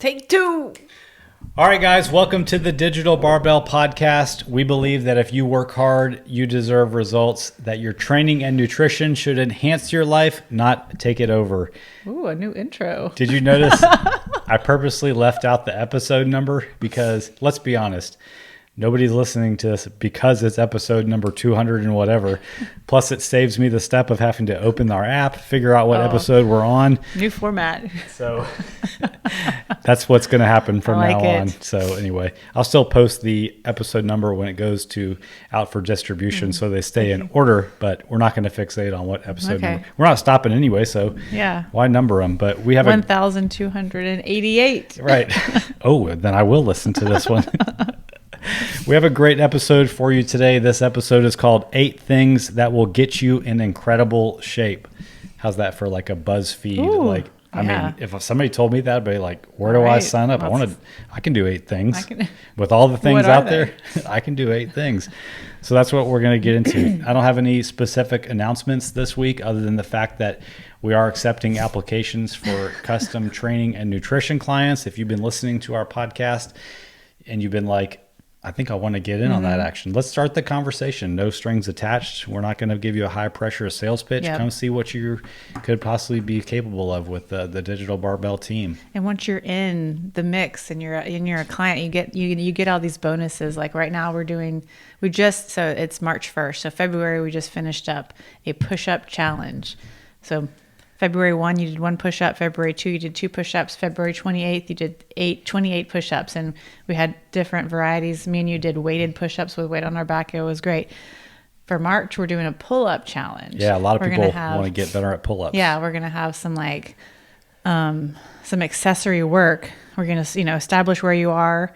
Take two. All right, guys, welcome to the Digital Barbell Podcast. We believe that if you work hard, you deserve results, that your training and nutrition should enhance your life, not take it over. Ooh, a new intro. Did you notice I purposely left out the episode number? Because let's be honest, nobody's listening to this because it's episode number 200 and whatever. Plus, it saves me the step of having to open our app, figure out what episode we're on. New format. So that's what's going to happen from now on. So anyway, I'll still post the episode number when it goes to out for distribution so they stay in order, but we're not going to fixate on what episode number. We're not stopping anyway, so why number them? But we have 1,288. Right. Oh, then I will listen to this one. We have a great episode for you today. This episode is called 8 Things That Will Get You in Incredible Shape. How's that for like a BuzzFeed? Ooh, I mean, if somebody told me that, I'd be like, where do I sign up? I can do 8 things. With all the things out there, I can do 8 things. So that's what we're going to get into. I don't have any specific announcements this week other than the fact that we are accepting applications for custom training and nutrition clients. If you've been listening to our podcast and you've been like, I think I want to get in on that action. Let's start the conversation. No strings attached. We're not going to give you a high pressure sales pitch. Come see what you could possibly be capable of with the Digital Barbell team. And once you're in the mix and you're a client, you get all these bonuses. Like right now so it's March 1st. So February, we just finished up a push-up challenge. So February 1, you did 1 push-up. February 2, you did 2 push-ups. February 28th, you did 28 push-ups. And we had different varieties. Me and you did weighted push-ups with weight on our back. It was great. For March, we're doing a pull-up challenge. Yeah, a lot of people want to get better at pull-ups. Yeah, we're going to have some some accessory work. We're going to establish where you are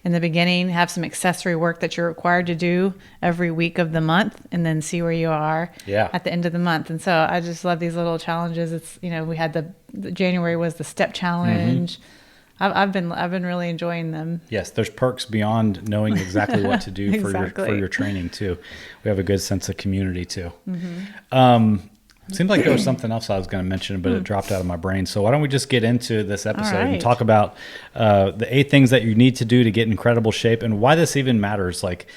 in the beginning, have some accessory work that you're required to do every week of the month, and then see where you are at the end of the month. And so I just love these little challenges. It's, we had the January was the step challenge. I've been really enjoying them. Yes, there's perks beyond knowing exactly what to do for your training too. We have a good sense of community too. Seemed like there was something else I was going to mention, but it dropped out of my brain. So why don't we just get into this episode and talk about the 8 things that you need to do to get in incredible shape and why this even matters. Like,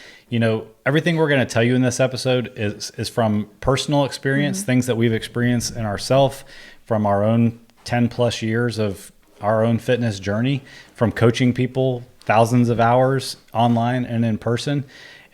everything we're going to tell you in this episode is from personal experience, things that we've experienced in ourselves, from our own 10 plus years of our own fitness journey, from coaching people thousands of hours online and in person.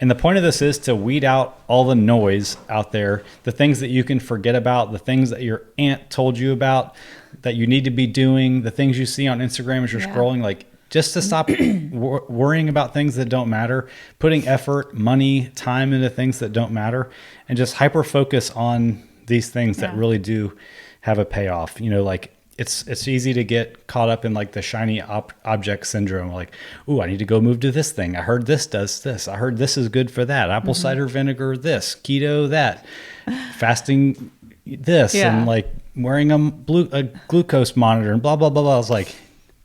And the point of this is to weed out all the noise out there, the things that you can forget about, the things that your aunt told you about that you need to be doing, the things you see on Instagram as you're scrolling, like just to stop worrying about things that don't matter, putting effort, money, time into things that don't matter, and just hyper focus on these things that really do have a payoff. It's easy to get caught up in like the shiny object syndrome. Like, ooh, I need to go move to this thing. I heard this does this. I heard this is good for that. Apple cider vinegar, this, keto, that, fasting, this, and like wearing a glucose monitor and blah, blah, blah, blah. I was like,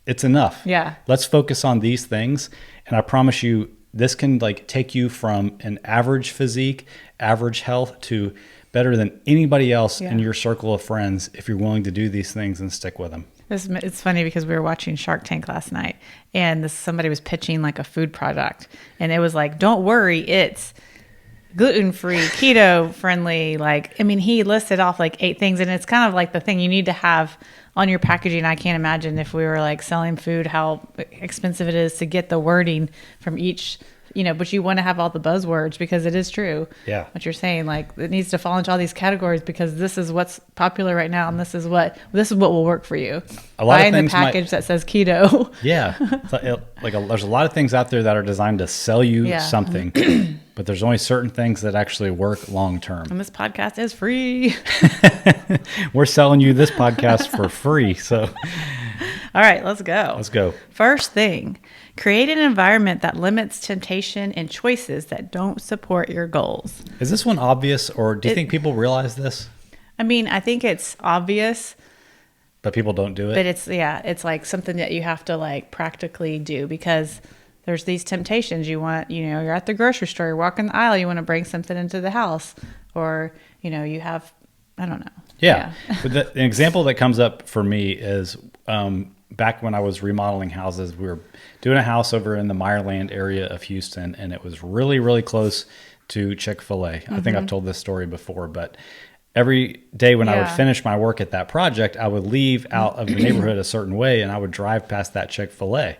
it's enough. Yeah. Let's focus on these things. And I promise you, this can like take you from an average physique, average health to better than anybody else in your circle of friends if you're willing to do these things and stick with them. It's funny because we were watching Shark Tank last night and somebody was pitching like a food product and it was like, don't worry, it's gluten-free, keto-friendly. He listed off like 8 things and it's kind of like the thing you need to have on your packaging. I can't imagine if we were like selling food, how expensive it is to get the wording from each but you want to have all the buzzwords because it is true. Yeah. What you're saying, like it needs to fall into all these categories because this is what's popular right now and this is what will work for you. Buying the package that says keto. Yeah. There's a lot of things out there that are designed to sell you something, but there's only certain things that actually work long term. And this podcast is free. We're selling you this podcast for free. So all right, let's go. Let's go. First thing, create an environment that limits temptation and choices that don't support your goals. Is this one obvious, or do you think people realize this? I mean, I think it's obvious. But people don't do it? But it's like something that you have to like practically do because there's these temptations. You want, you're at the grocery store, you're walking the aisle, you want to bring something into the house, or, you have, I don't know. Yeah. But an example that comes up for me is back when I was remodeling houses, we were doing a house over in the Meyerland area of Houston, and it was really, really close to Chick-fil-A. I think I've told this story before, but every day when I would finish my work at that project, I would leave out of the neighborhood a certain way, and I would drive past that Chick-fil-A.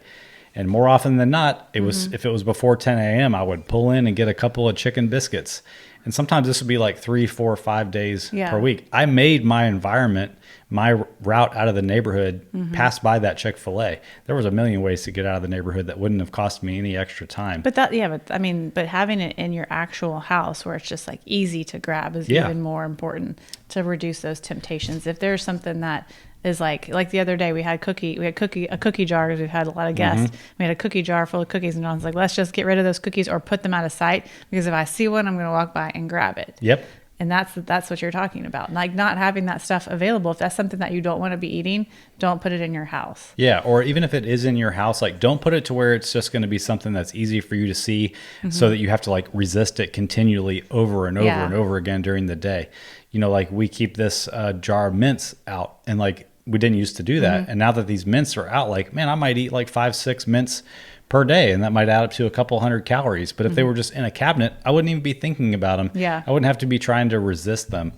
And more often than not, it was if it was before 10 a.m., I would pull in and get a couple of chicken biscuits. And sometimes this would be like 3, 4, 5 days per week. I made my environment, my route out of the neighborhood, pass by that Chick-fil-A. There was a million ways to get out of the neighborhood that wouldn't have cost me any extra time. But having it in your actual house where it's just like easy to grab is even more important to reduce those temptations. If there's something that is like the other day we had a cookie jar because we've had a lot of guests. We had a cookie jar full of cookies, and John's like, let's just get rid of those cookies or put them out of sight, because if I see one, I'm going to walk by and grab it. Yep. And that's what you're talking about. Like not having that stuff available. If that's something that you don't want to be eating, don't put it in your house. Yeah. Or even if it is in your house, like don't put it to where it's just going to be something that's easy for you to see so that you have to like resist it continually over and over and over again during the day. You know, like we keep this jar of mints out, and like we didn't used to do that. And now that these mints are out, like, man, I might eat like 5, 6 mints per day, and that might add up to a couple hundred calories. But if they were just in a cabinet, I wouldn't even be thinking about them. Yeah. I wouldn't have to be trying to resist them.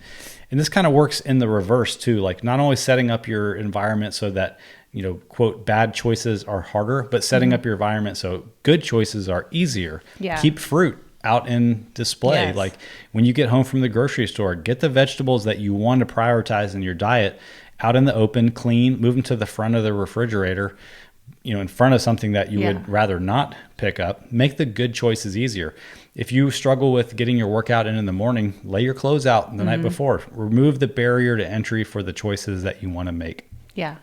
And this kind of works in the reverse too, like not only setting up your environment so that, you know, quote, bad choices are harder, but setting up your environment so good choices are easier. Yeah. Keep fruit out in display. Yes. Like when you get home from the grocery store, get the vegetables that you want to prioritize in your diet out in the open, clean, move them to the front of the refrigerator, you know, in front of something that you would rather not pick up. Make the good choices easier. If you struggle with getting your workout in the morning, lay your clothes out the night before. Remove the barrier to entry for the choices that you want to make. Yeah.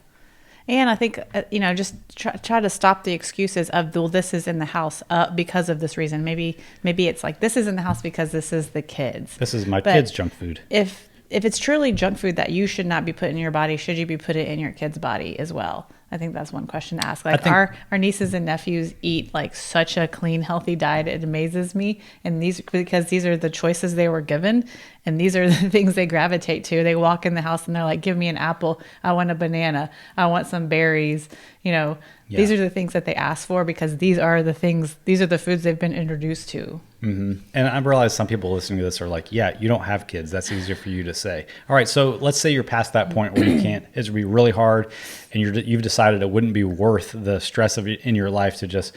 And I think, you know, just try to stop the excuses of, well, this is in the house because of this reason. Maybe it's like, this is in the house because this is the kids. This is my kids' junk food. If it's truly junk food that you should not be putting in your body, should you be put it in your kid's body as well? I think that's one question to ask. Like our nieces and nephews eat like such a clean, healthy diet. It amazes me. And because these are the choices they were given, and these are the things they gravitate to. They walk in the house and they're like, give me an apple. I want a banana. I want some berries. You know, these are the things that they ask for because these are the foods they've been introduced to. And I realize some people listening to this are like, yeah, you don't have kids. That's easier for you to say. All right, so let's say you're past that point where you can't. It's going to be really hard, and you've decided it wouldn't be worth the stress in your life to just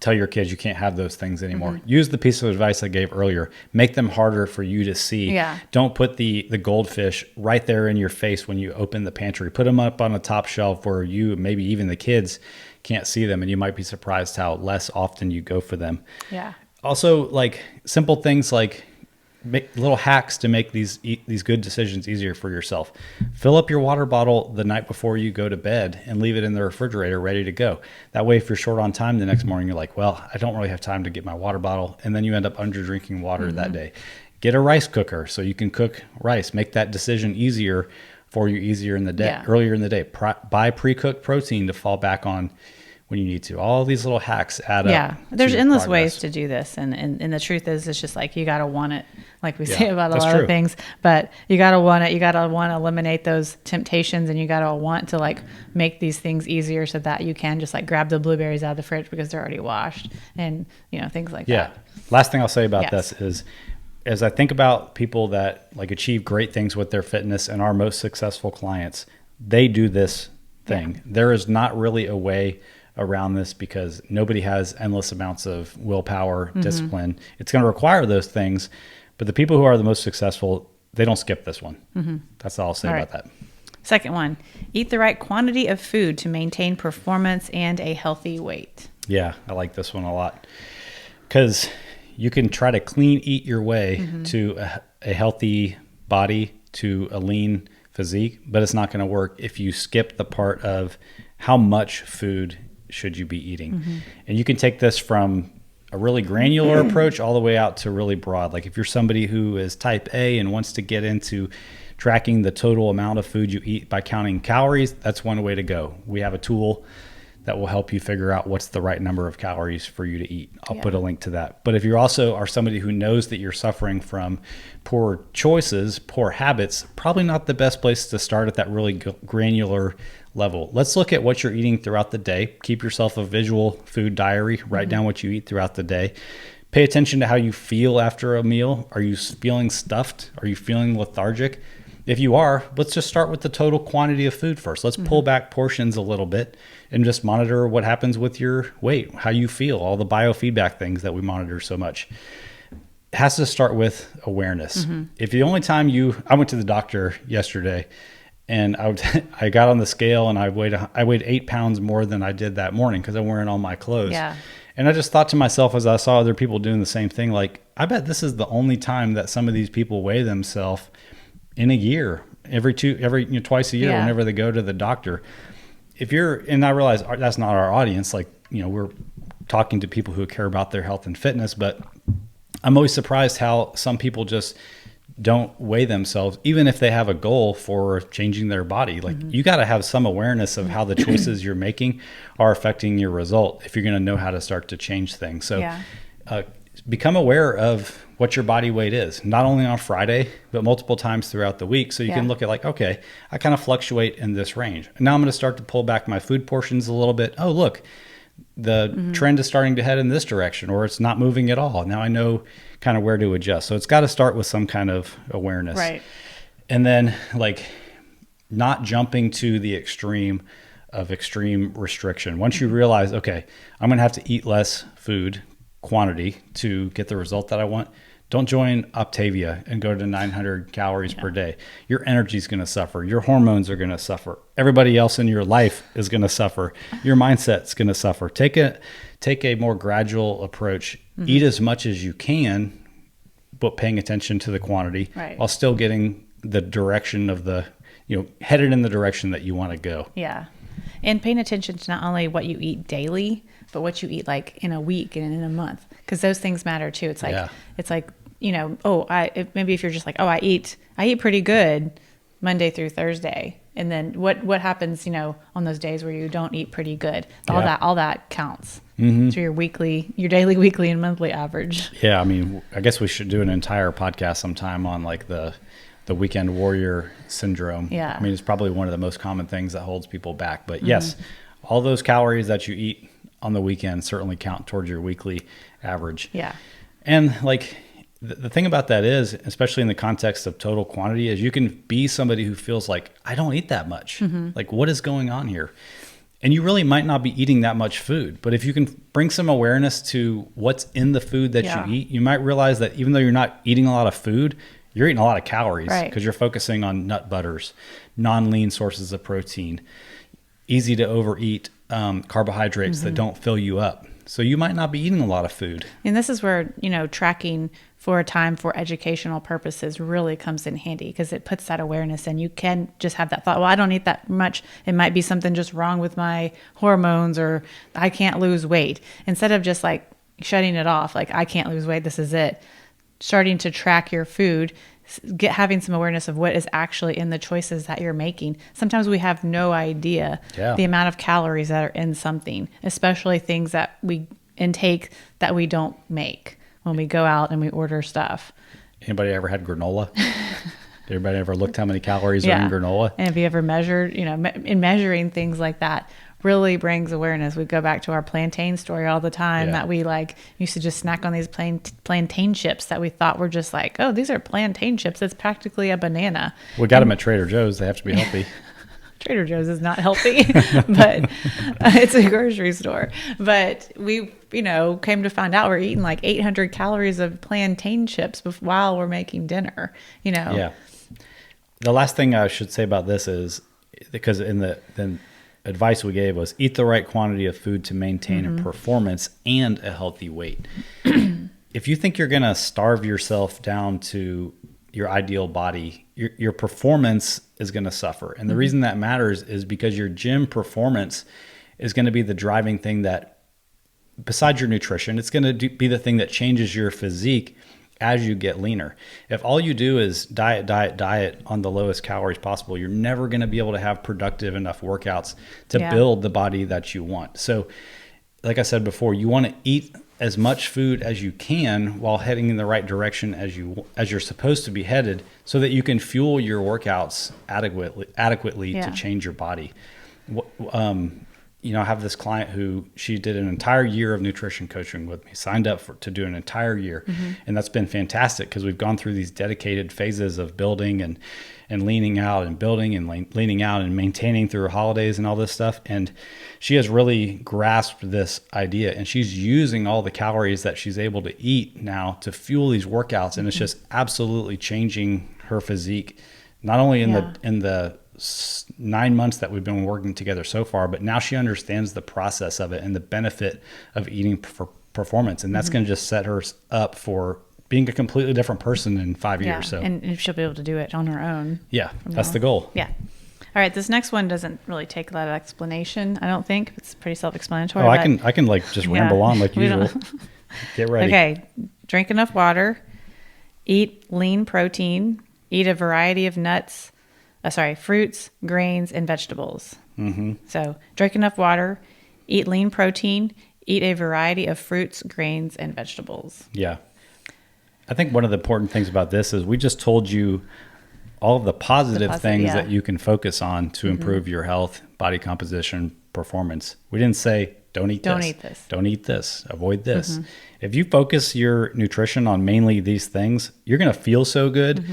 tell your kids you can't have those things anymore. Use the piece of advice I gave earlier. Make them harder for you to see. Yeah. Don't put the goldfish right there in your face when you open the pantry. Put them up on a top shelf where you, maybe even the kids, can't see them, and you might be surprised how less often you go for them. Yeah. Also, like simple things like make little hacks to make these good decisions easier for yourself. Fill up your water bottle the night before you go to bed and leave it in the refrigerator ready to go. That way, if you're short on time the next morning, you're like, well, I don't really have time to get my water bottle. And then you end up under drinking water that day. Get a rice cooker so you can cook rice. Make that decision easier for you earlier in the day. Buy pre-cooked protein to fall back on when you need to. All these little hacks add up. Yeah, there's endless ways to do this, and the truth is, it's just like you got to want it, like we say about a lot of things. But you got to want it. You got to want to eliminate those temptations, and you got to want to like make these things easier so that you can just like grab the blueberries out of the fridge because they're already washed, and you know, things like that. Last thing I'll say about this is, as I think about people that like achieve great things with their fitness and our most successful clients, they do this thing. There is not really a way around this because nobody has endless amounts of willpower, discipline. It's going to require those things, but the people who are the most successful, they don't skip this one. That's all I'll say about that. Second one, eat the right quantity of food to maintain performance and a healthy weight. Yeah, I like this one a lot because you can try to clean eat your way to a healthy body, to a lean physique, but it's not going to work if you skip the part of how much food should you be eating. And you can take this from a really granular approach all the way out to really broad. Like if you're somebody who is type A and wants to get into tracking the total amount of food you eat by counting calories, that's one way to go. We have a tool that will help you figure out what's the right number of calories for you to eat. I'll put a link to that. But if you also are somebody who knows that you're suffering from poor choices, poor habits, probably not the best place to start at that really granular level. Let's look at what you're eating throughout the day. Keep yourself a visual food diary. Write down what you eat throughout the day. Pay attention to how you feel after a meal. Are you feeling stuffed? Are you feeling lethargic? If you are, let's just start with the total quantity of food first. Let's pull back portions a little bit and just monitor what happens with your weight, how you feel, all the biofeedback things that we monitor so much. It has to start with awareness. If the only time I went to the doctor yesterday and I got on the scale and I weighed 8 pounds more than I did that morning because I'm wearing all my clothes. Yeah. And I just thought to myself as I saw other people doing the same thing, like, I bet this is the only time that some of these people weigh themselves in a year, twice a year, whenever they go to the doctor. And I realize that's not our audience. Like, we're talking to people who care about their health and fitness, but I'm always surprised how some people just don't weigh themselves, even if they have a goal for changing their body. Like, you got to have some awareness of how the choices you're making are affecting your result if you're going to know how to start to change things. So become aware of what your body weight is, not only on Friday, but multiple times throughout the week. So you can look at like, okay, I kind of fluctuate in this range. Now I'm going to start to pull back my food portions a little bit. Oh, look, the trend is starting to head in this direction, or it's not moving at all. Now I know kind of where to adjust. So it's got to start with some kind of awareness. Right. And then like not jumping to the extreme of extreme restriction. Once you realize, okay, I'm going to have to eat less food quantity to get the result that I want, don't join Optavia and go to 900 calories per day. Your energy is going to suffer. Your hormones are going to suffer. Everybody else in your life is going to suffer. Your mindset's going to suffer. Take a more gradual approach. Eat as much as you can, but paying attention to the quantity while still getting the direction of headed in the direction that you want to go. Yeah. And paying attention to not only what you eat daily, but what you eat like in a week and in a month, because those things matter too. It's like, maybe if you're just like, I eat pretty good Monday through Thursday. And then what happens, on those days where you don't eat pretty good, all that counts. So your daily, weekly, and monthly average. Yeah. I mean, I guess we should do an entire podcast sometime on like the weekend warrior syndrome. Yeah. I mean, it's probably one of the most common things that holds people back, but yes, all those calories that you eat on the weekend certainly count towards your weekly average. Yeah. And like the thing about that is, especially in the context of total quantity, is you can be somebody who feels like, I don't eat that much. Like, what is going on here? And you really might not be eating that much food, but if you can bring some awareness to what's in the food that you eat, you might realize that even though you're not eating a lot of food, you're eating a lot of calories because you're focusing on nut butters, non-lean sources of protein, easy to overeat carbohydrates that don't fill you up. So you might not be eating a lot of food. And this is where, tracking for a time for educational purposes really comes in handy, because it puts that awareness in. You can just have that thought, well, I don't eat that much. It might be something just wrong with my hormones, or I can't lose weight. Instead of just like shutting it off, like I can't lose weight, this is it. Starting to track your food, having some awareness of what is actually in the choices that you're making. Sometimes we have no idea the amount of calories that are in something, especially things that we intake that we don't make when we go out and we order stuff. Anybody ever had granola? Everybody ever looked how many calories are in granola? And have you ever measured, in measuring things like that really brings awareness. We go back to our plantain story all the time that we used to just snack on these plantain chips that we thought were just like, oh, these are plantain chips. It's practically a banana. We got them at Trader Joe's. They have to be healthy. Trader Joe's is not healthy, but it's a grocery store. But we, came to find out we're eating like 800 calories of plantain chips while we're making dinner, Yeah. The last thing I should say about this is, because in the advice we gave was eat the right quantity of food to maintain a performance and a healthy weight. If you think you're going to starve yourself down to your ideal body, your performance is going to suffer. And the reason that matters is because your gym performance is going to be the driving thing that, besides your nutrition, it's going to be the thing that changes your physique as you get leaner. If all you do is diet on the lowest calories possible, you're never going to be able to have productive enough workouts to build the body that you want. So like I said before, you want to eat as much food as you can while heading in the right direction as you're supposed to be headed, so that you can fuel your workouts adequately to change your body. I have this client who she did an entire year of nutrition coaching with me, signed up to do an entire year. And that's been fantastic because we've gone through these dedicated phases of building and leaning out and building and leaning out and maintaining through holidays and all this stuff. And she has really grasped this idea, and she's using all the calories that she's able to eat now to fuel these workouts. And it's just absolutely changing her physique, not only in the 9 months that we've been working together so far, but now she understands the process of it and the benefit of eating for performance. And that's going to just set her up for being a completely different person in 5 years. So, and she'll be able to do it on her own. Yeah, that's the goal. Yeah. All right. This next one doesn't really take a lot of explanation, I don't think. It's pretty self-explanatory. Oh, I can like just ramble on like usual. Get ready. Okay. Drink enough water, eat lean protein, eat a variety of nuts, fruits, grains, and vegetables. So drink enough water, eat lean protein, eat a variety of fruits, grains, and vegetables. Yeah. I think one of the important things about this is we just told you all of the positive things that you can focus on to improve your health, body composition, performance. We didn't say, don't eat this. Don't eat this. Avoid this. If you focus your nutrition on mainly these things, you're going to feel so good.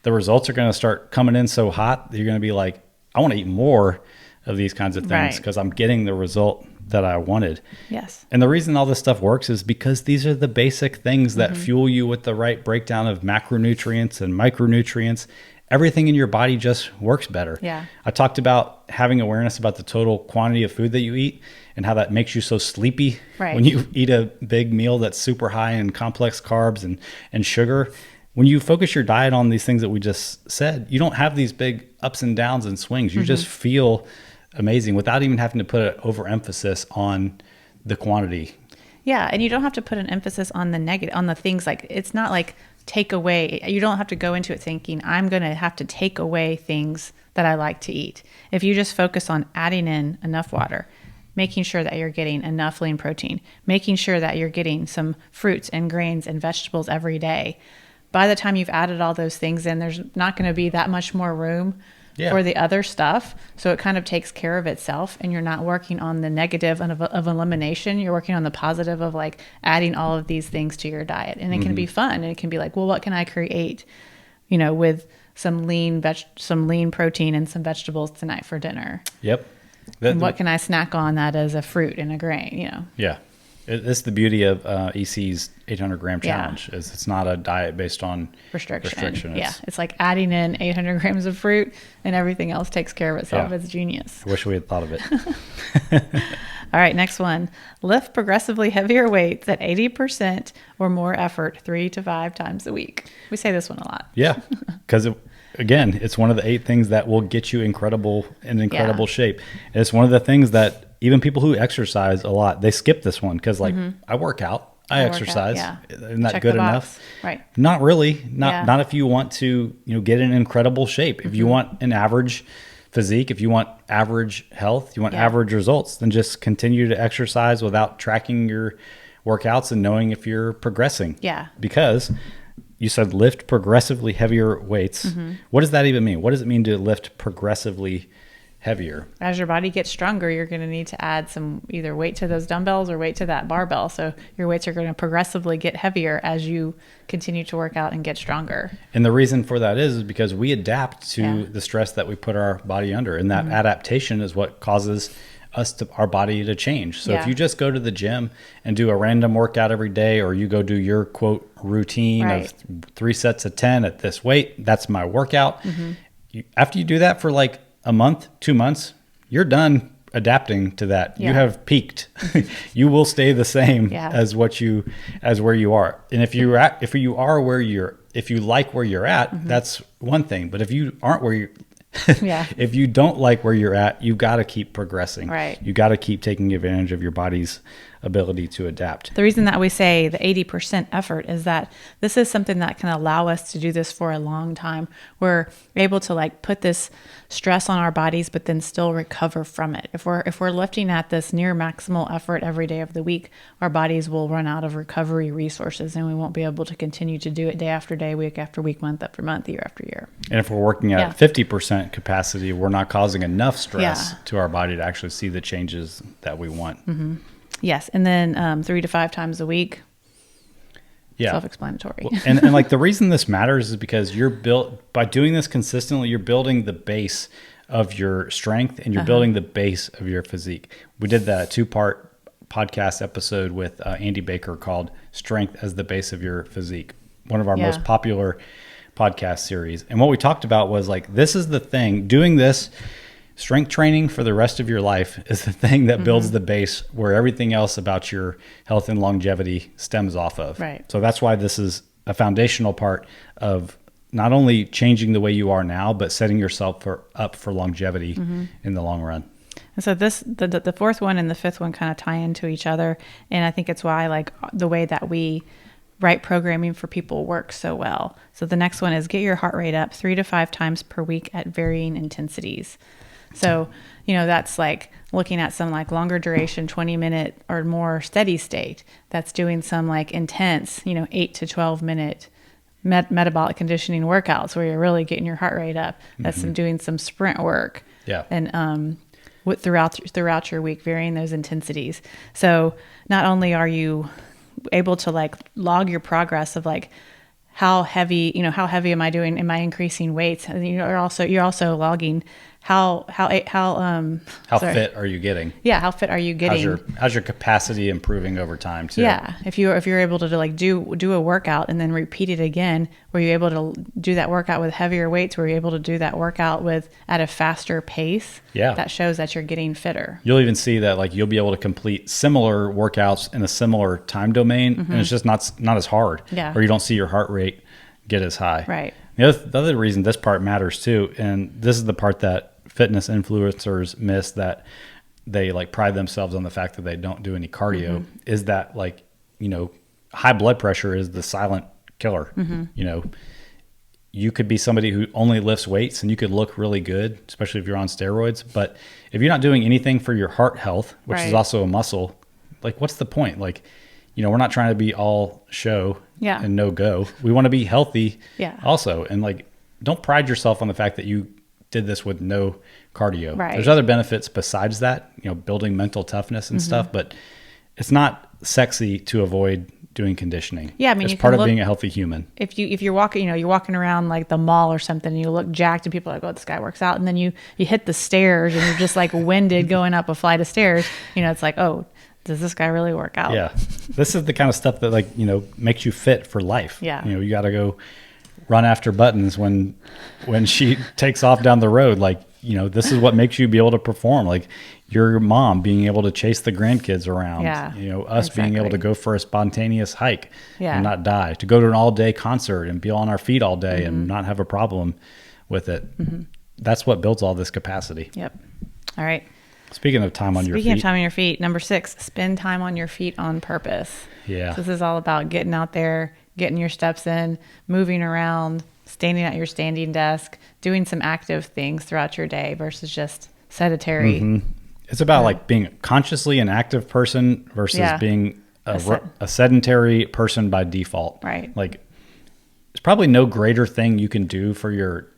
The results are going to start coming in so hot that you're going to be like, I want to eat more of these kinds of things because I'm getting the result that I wanted. Yes. And the reason all this stuff works is because these are the basic things that fuel you with the right breakdown of macronutrients and micronutrients. Everything in your body just works better. Yeah. I talked about having awareness about the total quantity of food that you eat and how that makes you so sleepy when you eat a big meal that's super high in complex carbs and sugar. When you focus your diet on these things that we just said, you don't have these big ups and downs and swings. You just feel amazing without even having to put an overemphasis on the quantity. Yeah, and you don't have to put an emphasis on the negative, on the things like, it's not like take away. You don't have to go into it thinking, I'm going to have to take away things that I like to eat. If you just focus on adding in enough water, making sure that you're getting enough lean protein, making sure that you're getting some fruits and grains and vegetables every day, by the time you've added all those things in, there's not going to be that much more room for the other stuff. So it kind of takes care of itself, and you're not working on the negative of elimination. You're working on the positive of like adding all of these things to your diet. And it can be fun. And it can be like, well, what can I create, with some lean protein and some vegetables tonight for dinner? Yep. And what can I snack on that is a fruit and a grain, Yeah. It's the beauty of EC's 800 gram challenge is it's not a diet based on restriction. It's like adding in 800 grams of fruit and everything else takes care of itself. It's genius. I wish we had thought of it. All right, next one. Lift progressively heavier weights at 80% or more effort 3 to 5 times a week. We say this one a lot. Yeah, because again, it's one of the 8 things that will get you in incredible shape. And it's one of the things that even people who exercise a lot, they skip this one because I work out, I exercise. Isn't that good enough? Right. Not really. Not if you want to, get in incredible shape. If you want an average physique, if you want average health, you want average results, then just continue to exercise without tracking your workouts and knowing if you're progressing. Yeah. Because you said lift progressively heavier weights. What does that even mean? What does it mean to lift progressively heavier? As your body gets stronger, you're going to need to add some either weight to those dumbbells or weight to that barbell. So your weights are going to progressively get heavier as you continue to work out and get stronger. And the reason for that is because we adapt to the stress that we put our body under, and that adaptation is what causes our body to change. So if you just go to the gym and do a random workout every day, or you go do your quote routine of 3 sets of 10 at this weight, that's my workout. After you do that for like a month, 2 months, you're done adapting to that. You have peaked. You will stay the same as where you are. And if you like where you're at, that's one thing. But if you aren't Yeah. If you don't like where you're at, you've got to keep progressing. Right. You got to keep taking advantage of your body's ability to adapt. The reason that we say the 80% effort is that this is something that can allow us to do this for a long time. We're able to like put this stress on our bodies, but then still recover from it. If we're lifting at this near maximal effort every day of the week, our bodies will run out of recovery resources and we won't be able to continue to do it day after day, week after week, month after month, year after year. And if we're working at 50% capacity, we're not causing enough stress to our body to actually see the changes that we want. Mm-hmm. Yes. And then 3 to 5 times a week. Yeah. Self-explanatory. Well, and like the reason this matters is because by doing this consistently, you're building the base of your strength and you're building the base of your physique. We did that 2-part podcast episode with Andy Baker called Strength as the Base of Your Physique, one of our most popular podcast series. And what we talked about was like, this is the thing, doing this strength training for the rest of your life is the thing that builds the base where everything else about your health and longevity stems off of. Right. So that's why this is a foundational part of not only changing the way you are now, but setting yourself up for longevity in the long run. And so the fourth one and the fifth one kind of tie into each other. And I think it's why like the way that we write programming for people works so well. So the next one is get your heart rate up 3 to 5 times per week at varying intensities. So, that's like looking at some like longer duration, 20-minute or more steady state. That's doing some like intense, 8 to 12 minute metabolic conditioning workouts where you're really getting your heart rate up. That's doing some sprint work. Yeah. And throughout your week, varying those intensities. So not only are you able to like log your progress of like how heavy am I doing? Am I increasing weights? And you're also logging how fit are you getting? Yeah, how fit are you getting? How's your capacity improving over time too? Yeah, if you're able to like do a workout and then repeat it again, were you able to do that workout with heavier weights? Were you able to do that workout at a faster pace? Yeah, that shows that you're getting fitter. You'll even see that like you'll be able to complete similar workouts in a similar time domain, and it's just not as hard. Yeah, or you don't see your heart rate get as high. Right. The other reason this part matters too, and this is the part that fitness influencers miss, that they like pride themselves on the fact that they don't do any cardio, is that like, high blood pressure is the silent killer. You could be somebody who only lifts weights and you could look really good, especially if you're on steroids. But if you're not doing anything for your heart health, which is also a muscle, like what's the point? Like, we're not trying to be all show and no go. We want to be healthy also. And like, don't pride yourself on the fact that you did this with no cardio. Right. There's other benefits besides that, building mental toughness and stuff, but it's not sexy to avoid doing conditioning. Yeah, I mean, it's part of being a healthy human. If you're walking, you're walking around like the mall or something, and you look jacked, and people are like, "Oh, this guy works out," and then you hit the stairs, and you're just like winded going up a flight of stairs. It's like, oh, does this guy really work out? Yeah, this is the kind of stuff that like makes you fit for life. Yeah, you got to go run after Buttons when she takes off down the road. Like, this is what makes you be able to perform. Like your mom being able to chase the grandkids around, us being able to go for a spontaneous hike and not die, to go to an all day concert and be on our feet all day and not have a problem with it. That's what builds all this capacity. Yep. All right. Speaking of time on your feet. Speaking of time on your feet, number 6, spend time on your feet on purpose. Yeah. So this is all about getting out there, getting your steps in, moving around, standing at your standing desk, doing some active things throughout your day versus just sedentary. It's about like being consciously an active person versus being a sedentary person by default. Right. Like there's probably no greater thing you can do for your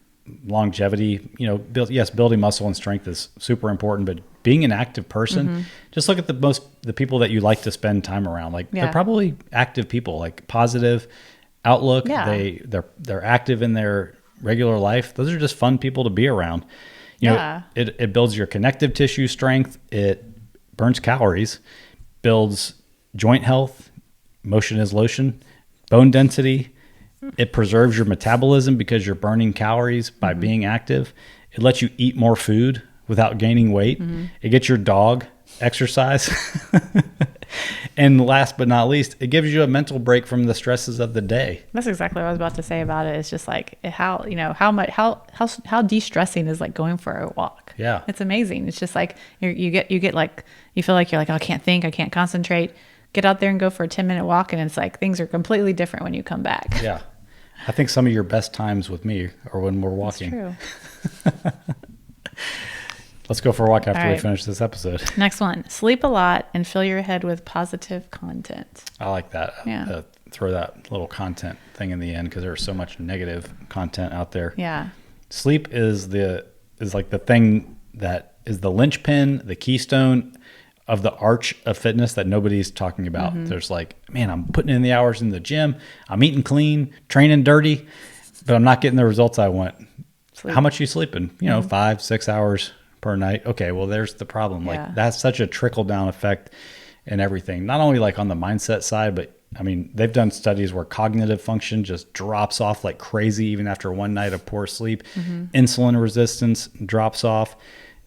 longevity. Building muscle and strength is super important, but being an active person, just look at the people that you like to spend time around. Like they're probably active people, like positive outlook. They're active in their regular life. Those are just fun people to be around. It builds your connective tissue strength. It burns calories, builds joint health. Motion is lotion. Bone density. It preserves your metabolism because you're burning calories by being active. It lets you eat more food without gaining weight. It gets your dog exercise. And last but not least, it gives you a mental break from the stresses of the day. That's exactly what I was about to say about it. It's just like how de-stressing is like going for a walk. Yeah. It's amazing. It's just like you get like, you feel like you're like, oh, I can't think, I can't concentrate. Get out there and go for a 10-minute walk. And it's like, things are completely different when you come back. Yeah. I think some of your best times with me are when we're walking. That's true. Let's go for a walk after we finish this episode. Next one. Sleep a lot and fill your head with positive content. I like that. Yeah. Throw that little content thing in the end because there's so much negative content out there. Yeah. Sleep is like the thing that is the linchpin, the keystone of the arch of fitness that nobody's talking about. Mm-hmm. There's like, man, I'm putting in the hours in the gym. I'm eating clean, training dirty, but I'm not getting the results I want. Sleep. How much are you sleeping? 5-6 hours per night. Okay, well, there's the problem. Yeah. Like that's such a trickle down effect in everything. Not only like on the mindset side, but I mean, they've done studies where cognitive function just drops off like crazy even after one night of poor sleep. Mm-hmm. Insulin resistance drops off.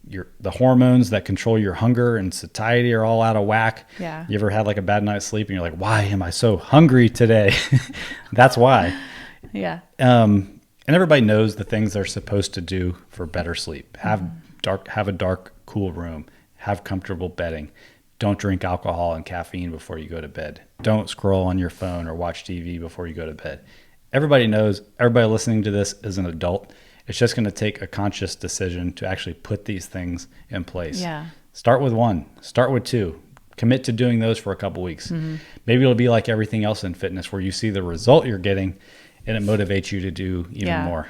The hormones that control your hunger and satiety are all out of whack. Yeah. You ever had like a bad night's sleep and you're like, why am I so hungry today? That's why. Yeah. And everybody knows the things they're supposed to do for better sleep. Have a dark, cool room. Have comfortable bedding. Don't drink alcohol and caffeine before you go to bed. Don't scroll on your phone or watch TV before you go to bed. Everybody knows, everybody listening to this is an adult. It's just going to take a conscious decision to actually put these things in place. Yeah. Start with 1, start with 2. Commit to doing those for a couple weeks. Mm-hmm. Maybe it'll be like everything else in fitness where you see the result you're getting and it motivates you to do even more.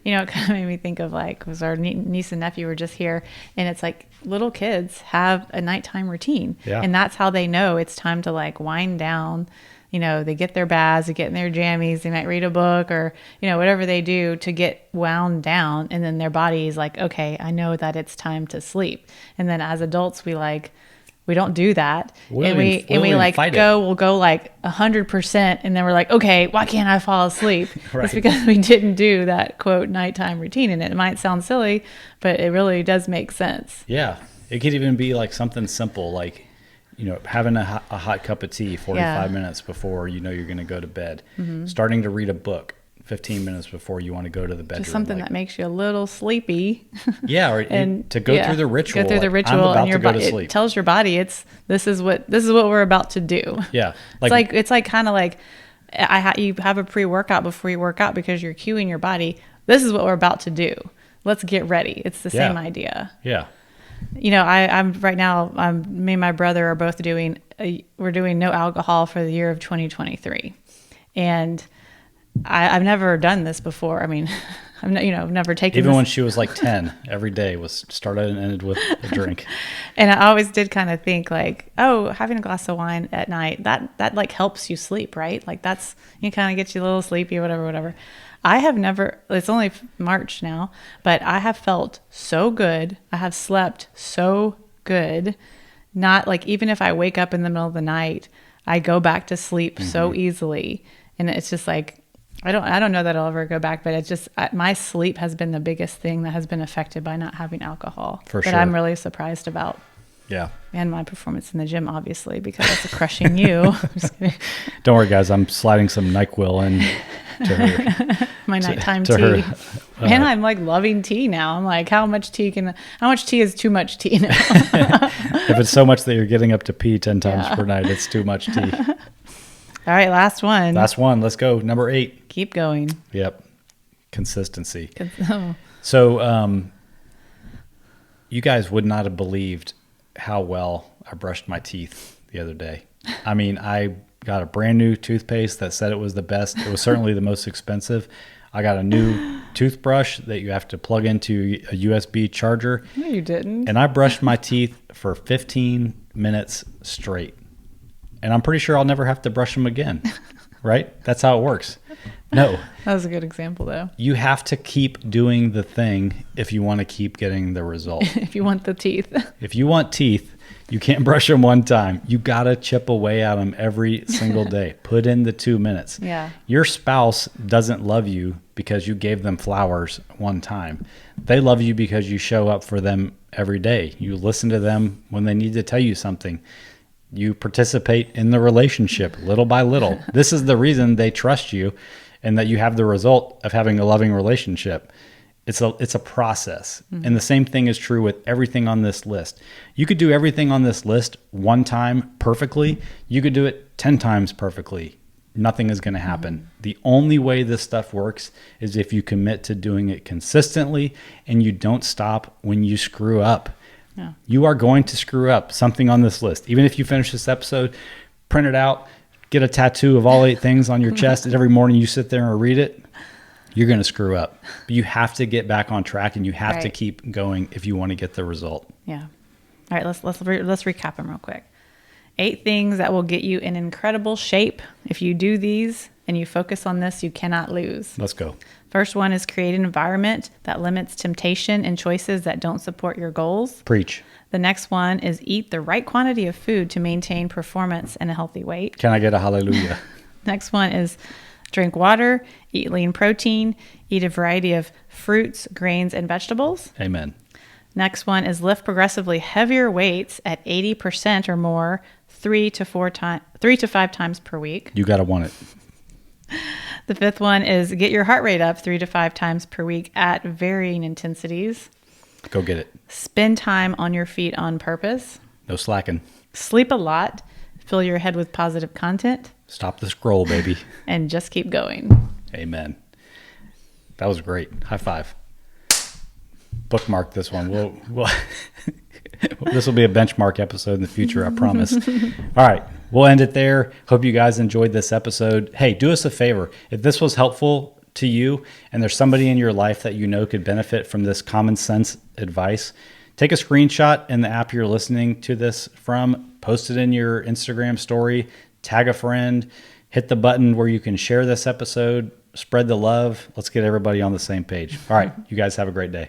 It kind of made me think of like, was our niece and nephew were just here, and it's like little kids have a nighttime routine. Yeah. And that's how they know it's time to like wind down. They get their baths, they get in their jammies, they might read a book or, whatever they do to get wound down. And then their body is like, okay, I know that it's time to sleep. And then as adults, we don't do that. We'll go like 100%. And then we're like, okay, why can't I fall asleep? Right. It's because we didn't do that quote nighttime routine. And it might sound silly, but it really does make sense. Yeah. It could even be like something simple, like, having a hot cup of tea 45 minutes before you're going to go to bed. Mm-hmm. Starting to read a book 15 minutes before you want to go to the bedroom. Just something that makes you a little sleepy. Yeah, or to go through the ritual. Go through the ritual, I'm about and your to go to sleep. It tells your body this is what we're about to do. Yeah, it's like kind of like you have a pre-workout before you work out because you're cueing your body. This is what we're about to do. Let's get ready. It's the same idea. Yeah. I'm right now, me and my brother are both we're doing no alcohol for the year of 2023. And I've never done this before. I mean, I've never taken Even this. when she was like 10, every day was started and ended with a drink. And I always did kind of think like, oh, having a glass of wine at night, that like helps you sleep, right? Like that's, kind of gets you a little sleepy or whatever. I have never, it's only March now, but I have felt so good. I have slept so good. Not like, even if I wake up in the middle of the night, I go back to sleep so easily. And it's just like, I don't know that I'll ever go back, but it's just, my sleep has been the biggest thing that has been affected by not having alcohol. For sure. That I'm really surprised about. Yeah. And my performance in the gym, obviously, because that's crushing you. I'm just kidding. Don't worry, guys. I'm sliding some NyQuil in to her. My nighttime tea. And I'm like loving tea now. I'm like, how much tea is too much tea now? If it's so much that you're getting up to pee 10 times per night, it's too much tea. All right, last one. Let's go. Number 8. Keep going. Yep. Consistency. So you guys would not have believed how well I brushed my teeth the other day. I mean, I got a brand new toothpaste that said it was the best. It was certainly the most expensive. I got a new toothbrush that you have to plug into a USB charger. No, you didn't. And I brushed my teeth for 15 minutes straight. And I'm pretty sure I'll never have to brush them again. Right? That's how it works. No. That was a good example, though. You have to keep doing the thing if you want to keep getting the result. If you want the teeth. If you want teeth, you can't brush them one time. You got to chip away at them every single day. Put in the 2 minutes. Yeah. Your spouse doesn't love you because you gave them flowers one time. They love you because you show up for them every day. You listen to them when they need to tell you something. You participate in the relationship little by little. This is the reason they trust you and that you have the result of having a loving relationship. It's a process. Mm-hmm. And the same thing is true with everything on this list. You could do everything on this list one time perfectly. You could do it 10 times perfectly. Nothing is going to happen. Mm-hmm. The only way this stuff works is if you commit to doing it consistently and you don't stop when you screw up. Yeah. You are going to screw up something on this list. Even if you finish this episode, print it out, get a tattoo of all 8 things on your chest, and every morning you sit there and read it, you're going to screw up. But you have to get back on track, and you have to keep going if you want to get the result. Yeah. All right, let's recap them real quick. 8 things that will get you in incredible shape. If you do these and you focus on this, you cannot lose. Let's go. First one is create an environment that limits temptation and choices that don't support your goals. Preach. The next one is eat the right quantity of food to maintain performance and a healthy weight. Can I get a hallelujah? Next one is drink water, eat lean protein, eat a variety of fruits, grains, and vegetables. Amen. Next one is lift progressively heavier weights at 80% or more 3 to 5 times per week. You got to want it. The fifth one is get your heart rate up 3 to 5 times per week at varying intensities. Go get it. Spend time on your feet on purpose. No slacking. Sleep a lot. Fill your head with positive content. Stop the scroll, baby. And just keep going. Amen. That was great. High five. Bookmark this one. We'll this will be a benchmark episode in the future, I promise. All right. We'll end it there. Hope you guys enjoyed this episode. Hey, do us a favor. If this was helpful to you and there's somebody in your life that you know could benefit from this common sense advice, take a screenshot in the app you're listening to this from, post it in your Instagram story, tag a friend, hit the button where you can share this episode, spread the love. Let's get everybody on the same page. All right. You guys have a great day.